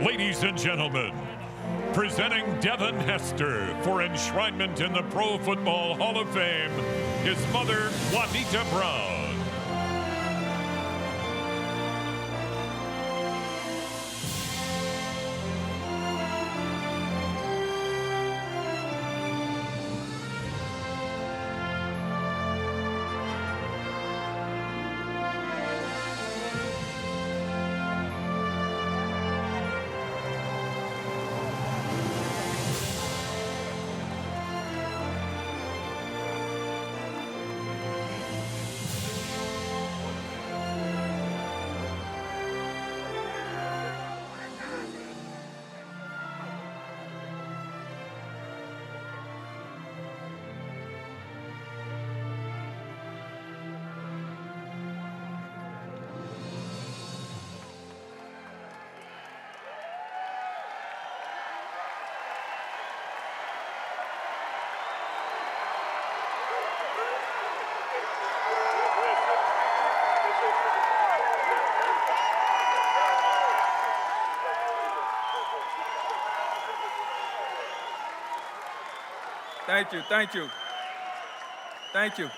Ladies and gentlemen, presenting Devin Hester for enshrinement in the Pro Football Hall of Fame, his mother, Juanita Brown. Thank you.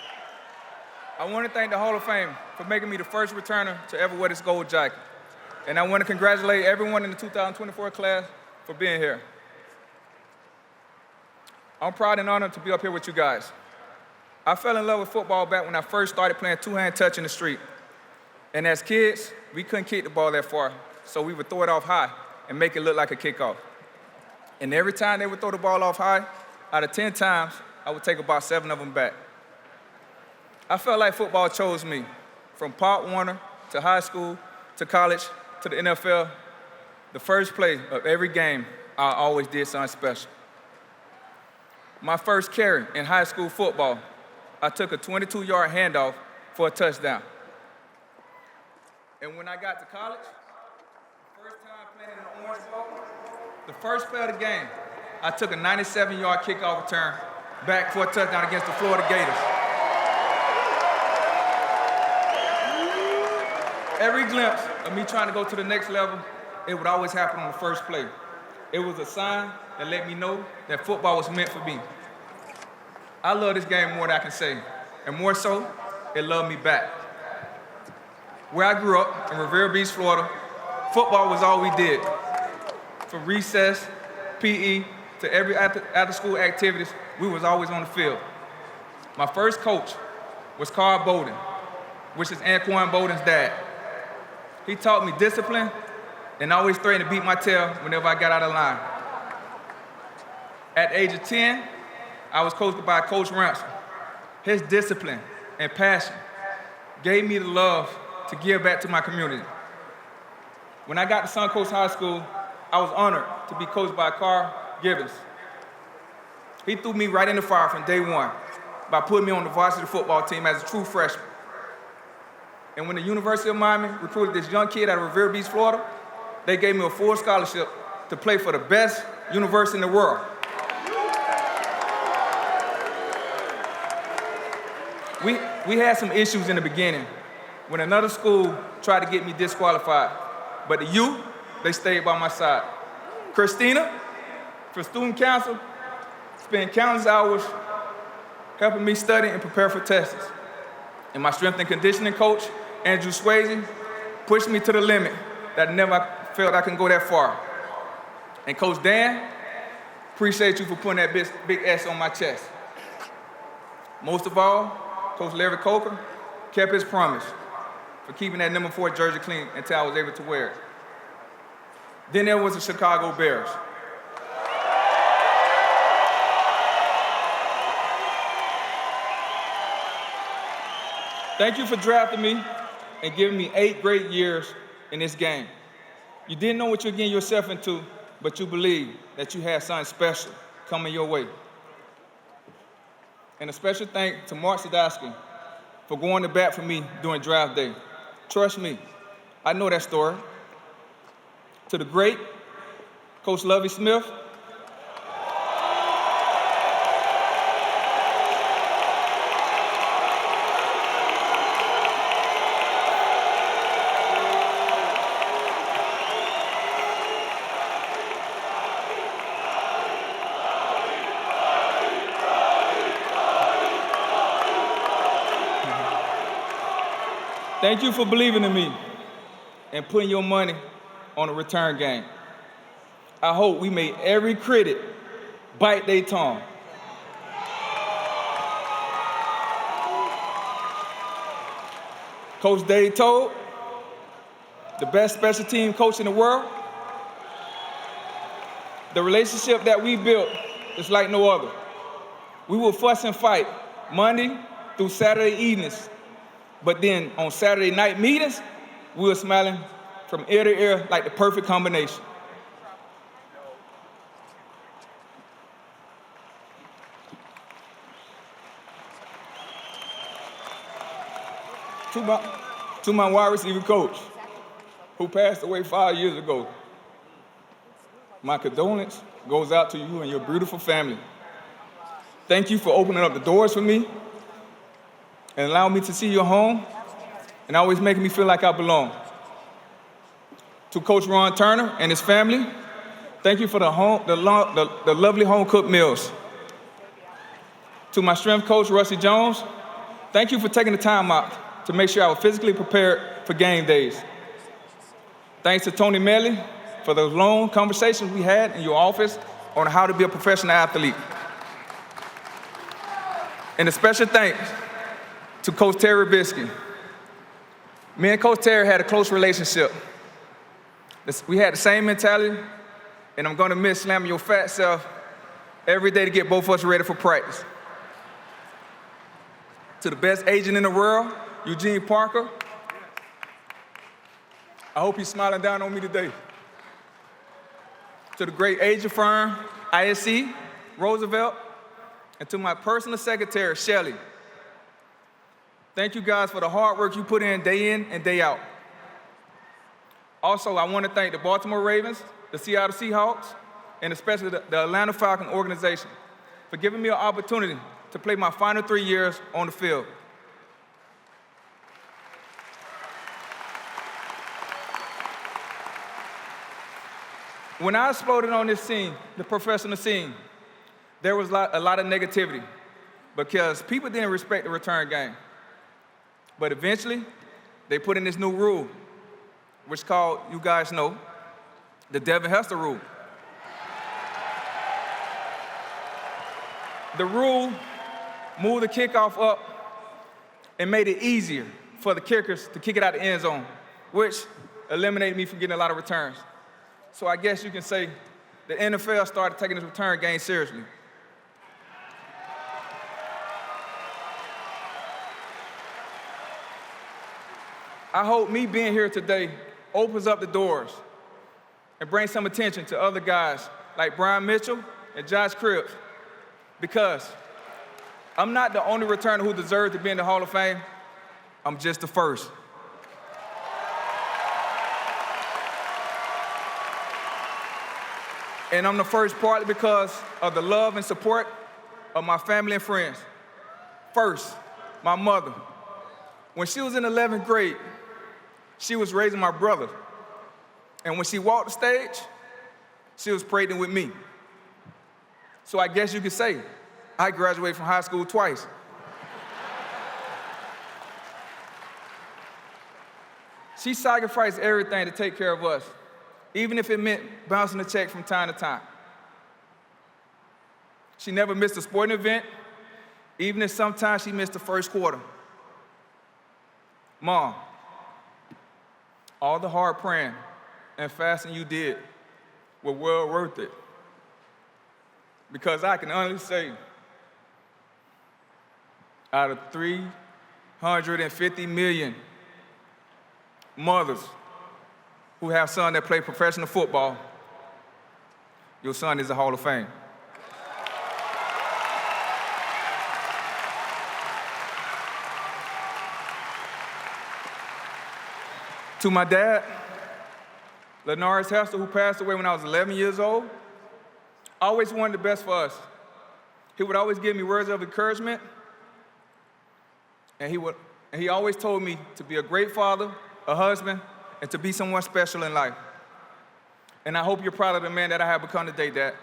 I want to thank the Hall of Fame for making me the first returner to ever wear this gold jacket. And I want to congratulate everyone in the 2024 class for being here. I'm proud and honored to be up here with you guys. I fell in love with football back when I first started playing two-hand touch in the street. And as kids, we couldn't kick the ball that far, so we would throw it off high and make it look like a kickoff. And every time they would throw the ball off high, out of 10 times, I would take about 7 of them back. I felt like football chose me. From Pop Warner to high school to college to the NFL, the first play of every game, I always did something special. My first carry in high school football, I took a 22-yard handoff for a touchdown. And when I got to college, the first time playing in the Orange Bowl, the first play of the game, I took a 97-yard kickoff return back for a touchdown against the Florida Gators. Every glimpse of me trying to go to the next level, it would always happen on the first play. It was a sign that let me know that football was meant for me. I love this game more than I can say, and more so, it loved me back. Where I grew up, in Revere Beach, Florida, football was all we did. From recess, PE, to every after-school activities, we was always on the field. My first coach was Carl Bowden, which is Anquan Bowden's dad. He taught me discipline and always threatened to beat my tail whenever I got out of line. At the age of 10, I was coached by Coach Ransom. His discipline and passion gave me the love to give back to my community. When I got to Suncoast High School, I was honored to be coached by Carl Gibbons. He threw me right in the fire from day one by putting me on the varsity football team as a true freshman. And when the University of Miami recruited this young kid out of Revere Beach, Florida, they gave me a full scholarship to play for the best university in the world. We had some issues in the beginning when another school tried to get me disqualified, but the youth, they stayed by my side. Christina, for student council, spent countless hours helping me study and prepare for tests. And my strength and conditioning coach, Andrew Swayze, pushed me to the limit that I never felt I can go that far. And Coach Dan, appreciate you for putting that big S on my chest. Most of all, Coach Larry Coker kept his promise for keeping that number 4 jersey clean until I was able to wear it. Then there was the Chicago Bears. Thank you for drafting me and giving me 8 great years in this game. You didn't know what you're getting yourself into, but you believed that you had something special coming your way. And a special thank to Mark Sadowski for going to bat for me during draft day. Trust me, I know that story. To the great Coach Lovie Smith, Thank you for believing in me and putting your money on a return game. I hope we made every critic bite their tongue. Coach Dave told, the best special team coach in the world, the relationship that we built is like no other. We will fuss and fight Monday through Saturday evenings, but then on Saturday night meetings, we were smiling from ear to ear like the perfect combination. To my wide receiver coach, who passed away 5 years ago, my condolence goes out to you and your beautiful family. Thank you for opening up the doors for me and allowing me to see your home and always making me feel like I belong. To Coach Ron Turner and his family, thank you for the lovely home-cooked meals. To my strength coach, Rusty Jones, thank you for taking the time out to make sure I was physically prepared for game days. Thanks to Tony Melly for those long conversations we had in your office on how to be a professional athlete. And a special thanks to Coach Terry Bisky. Me and Coach Terry had a close relationship. We had the same mentality, and I'm gonna miss slamming your fat self every day to get both of us ready for practice. To the best agent in the world, Eugene Parker, I hope he's smiling down on me today. To the great agent firm, ISC, Roosevelt, and to my personal secretary, Shelley. Thank you guys for the hard work you put in and day out. Also, I want to thank the Baltimore Ravens, the Seattle Seahawks, and especially the Atlanta Falcons organization for giving me an opportunity to play my final 3 years on the field. When I exploded on this scene, the professional scene, there was a lot of negativity because people didn't respect the return game. But eventually, they put in this new rule, which is called, you guys know, the Devin Hester rule. The rule moved the kickoff up and made it easier for the kickers to kick it out the end zone, which eliminated me from getting a lot of returns. So I guess you can say the NFL started taking this return game seriously. I hope me being here today opens up the doors and brings some attention to other guys like Brian Mitchell and Josh Cribbs, because I'm not the only returner who deserves to be in the Hall of Fame. I'm just the first. And I'm the first partly because of the love and support of my family and friends. First, my mother. When she was in 11th grade, she was raising my brother. And when she walked the stage, she was pregnant with me. So I guess you could say, I graduated from high school twice. She sacrificed everything to take care of us, even if it meant bouncing a check from time to time. She never missed a sporting event, even if sometimes she missed the first quarter. Mom, all the hard praying and fasting you did were well worth it. Because I can honestly say, out of 350 million mothers who have sons that play professional football, your son is a Hall of Fame. To my dad, Lenard's Hester, who passed away when I was 11 years old, always wanted the best for us. He would always give me words of encouragement, and he always told me to be a great father, a husband, and to be someone special in life. And I hope you're proud of the man that I have become today, Dad.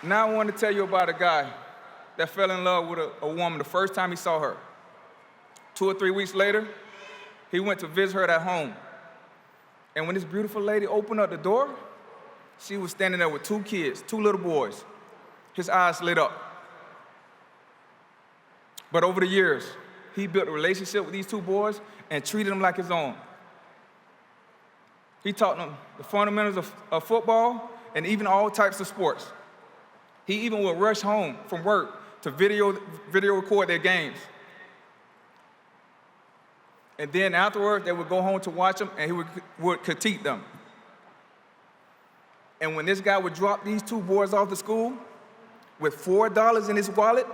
Now I want to tell you about a guy that fell in love with a woman the first time he saw her. 2 or 3 weeks later, he went to visit her at home. And when this beautiful lady opened up the door, she was standing there with 2 kids, 2 little boys. His eyes lit up. But over the years, he built a relationship with these 2 boys and treated them like his own. He taught them the fundamentals of football and even all types of sports. He even would rush home from work to video record their games. And then afterwards, they would go home to watch them, and he would critique them. And when this guy would drop these 2 boys off to school with $4 in his wallet,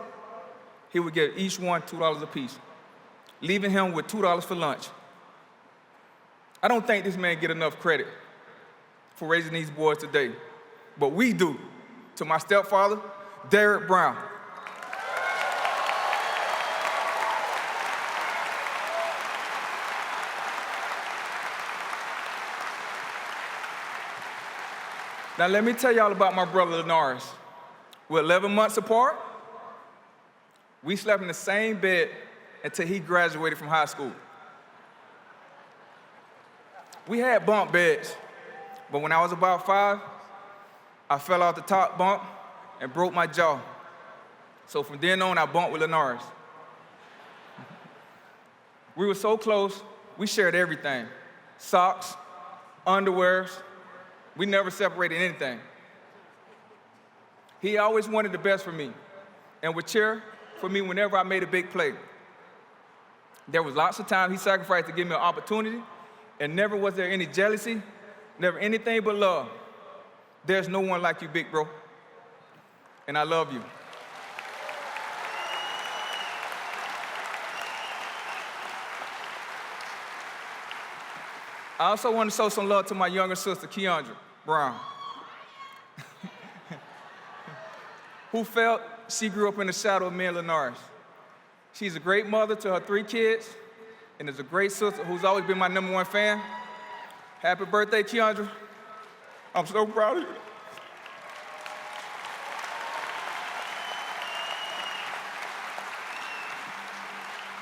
he would give each one $2 apiece, leaving him with $2 for lunch. I don't think this man get enough credit for raising these boys today, but we do. To my stepfather, Derek Brown. Now let me tell y'all about my brother Linares. We're 11 months apart. We slept in the same bed until he graduated from high school. We had bunk beds, but when I was about 5, I fell off the top bunk and broke my jaw. So from then on, I bunked with Linares. We were so close, we shared everything. Socks, underwears, we never separated anything. He always wanted the best for me and would cheer for me whenever I made a big play. There was lots of time he sacrificed to give me an opportunity, and never was there any jealousy, never anything but love. There's no one like you, big bro, and I love you. I also want to show some love to my younger sister, Keandra Brown, who felt she grew up in the shadow of me and Linares. She's a great mother to her 3 kids, and is a great sister who's always been my #1 fan. Happy birthday, Keandra. I'm so proud of you.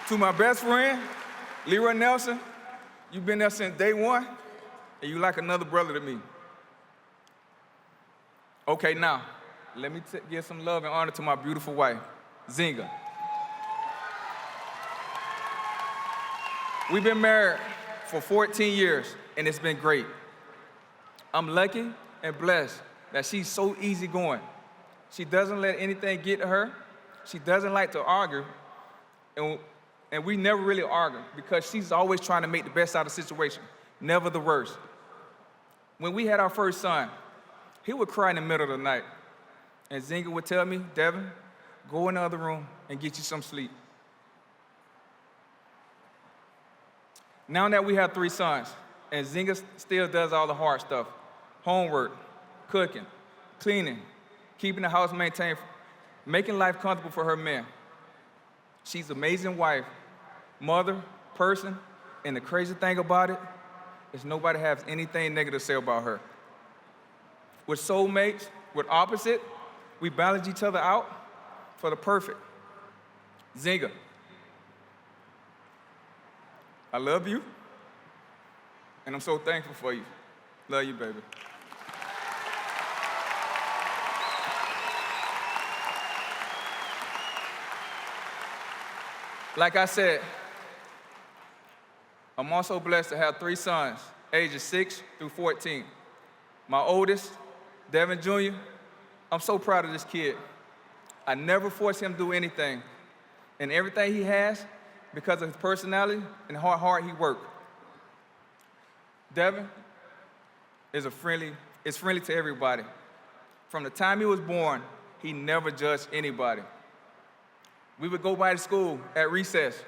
To my best friend, Leroy Nelson, you've been there since day 1, and you like another brother to me. Okay, now, let me give some love and honor to my beautiful wife, Zinga. We've been married for 14 years, and it's been great. I'm lucky and blessed that she's so easygoing. She doesn't let anything get to her. She doesn't like to argue, and we never really argue because she's always trying to make the best out of the situation, never the worst. When we had our first son, he would cry in the middle of the night, and Zinga would tell me, Devin, go in the other room and get you some sleep. Now that we have 3 sons, and Zinga still does all the hard stuff, homework, cooking, cleaning, keeping the house maintained, making life comfortable for her men. She's an amazing wife, mother, person, and the crazy thing about it is nobody has anything negative to say about her. We're soulmates, we're opposite, we balance each other out for the perfect. Zinga, I love you, and I'm so thankful for you. Love you, baby. Like I said, I'm also blessed to have 3 sons, ages 6 through 14. My oldest, Devin Jr., I'm so proud of this kid. I never forced him to do anything, and everything he has, because of his personality and how hard he worked. Devin is friendly to everybody. From the time he was born, he never judged anybody. We would go by to school at recess,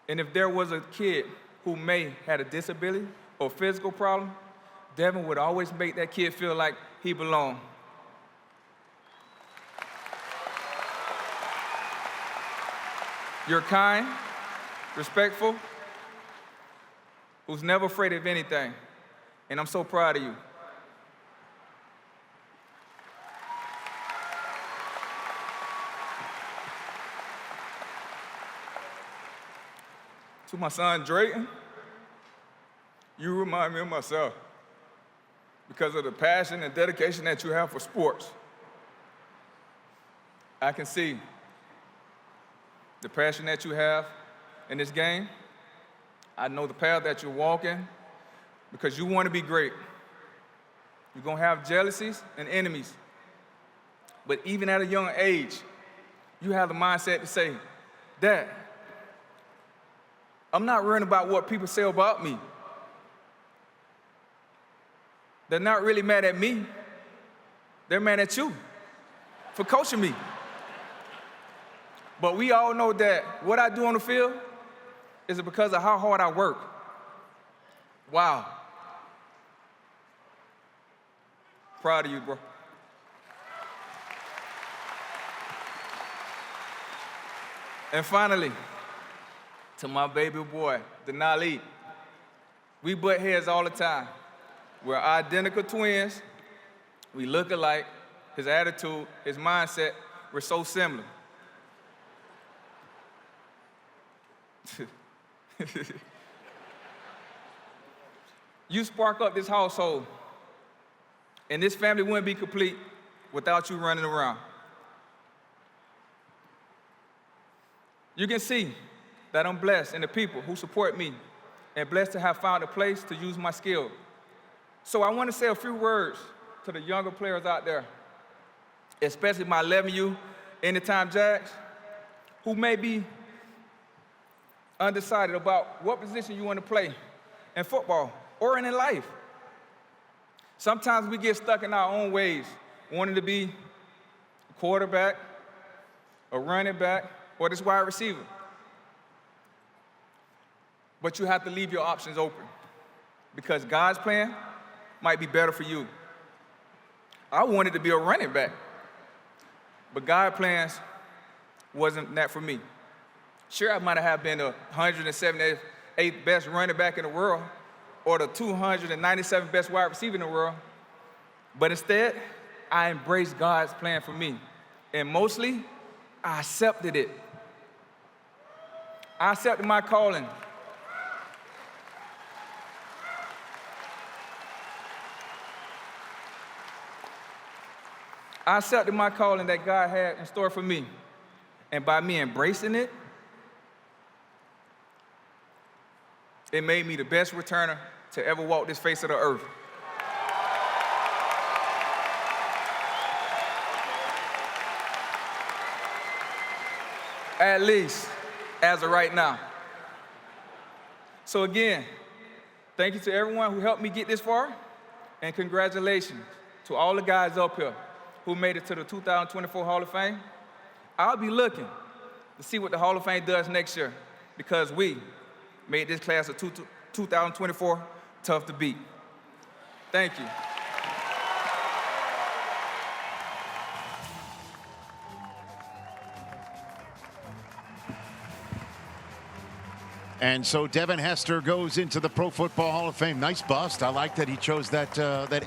and if there was a kid who may had a disability or physical problem, Devin would always make that kid feel like he belonged. You're kind, respectful, who's never afraid of anything, and I'm so proud of you. To my son, Drayton, you remind me of myself because of the passion and dedication that you have for sports. I can see the passion that you have in this game. I know the path that you're walking because you want to be great. You're going to have jealousies and enemies. But even at a young age, you have the mindset to say, Dad, I'm not worrying about what people say about me. They're not really mad at me. They're mad at you for coaching me. But we all know that what I do on the field is because of how hard I work. Wow. Proud of you, bro. And finally, to my baby boy, Denali. We butt heads all the time. We're identical twins. We look alike. His attitude, his mindset, we're so similar. You spark up this household, and this family wouldn't be complete without you running around. You can see that I'm blessed in the people who support me and blessed to have found a place to use my skill. So I want to say a few words to the younger players out there, especially my 11U Anytime Jags, who may be undecided about what position you want to play in football or in life. Sometimes we get stuck in our own ways, wanting to be a quarterback, a running back, or this wide receiver. But you have to leave your options open because God's plan might be better for you. I wanted to be a running back, but God's plans wasn't that for me. Sure, I might have been the 178th best running back in the world or the 297th best wide receiver in the world, but instead, I embraced God's plan for me, and mostly, I accepted it. I accepted my calling. I accepted my calling that God had in store for me. And by me embracing it, it made me the best returner to ever walk this face of the earth. At least, as of right now. So again, thank you to everyone who helped me get this far, and congratulations to all the guys up here who made it to the 2024 Hall of Fame. I'll be looking to see what the Hall of Fame does next year because we made this class of 2024 tough to beat. Thank you. And so Devin Hester goes into the Pro Football Hall of Fame. Nice bust. I like that he chose that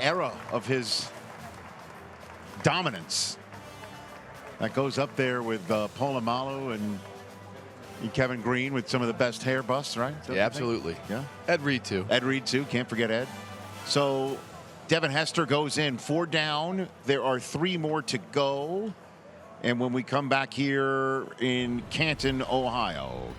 era of his dominance. That goes up there with Polamalu and Kevin Green with some of the best hair busts, right? Yeah, absolutely. Yeah. Ed Reed, too. Ed Reed, too. Can't forget Ed. So Devin Hester goes in 4 down. There are 3 more to go. And when we come back here in Canton, Ohio,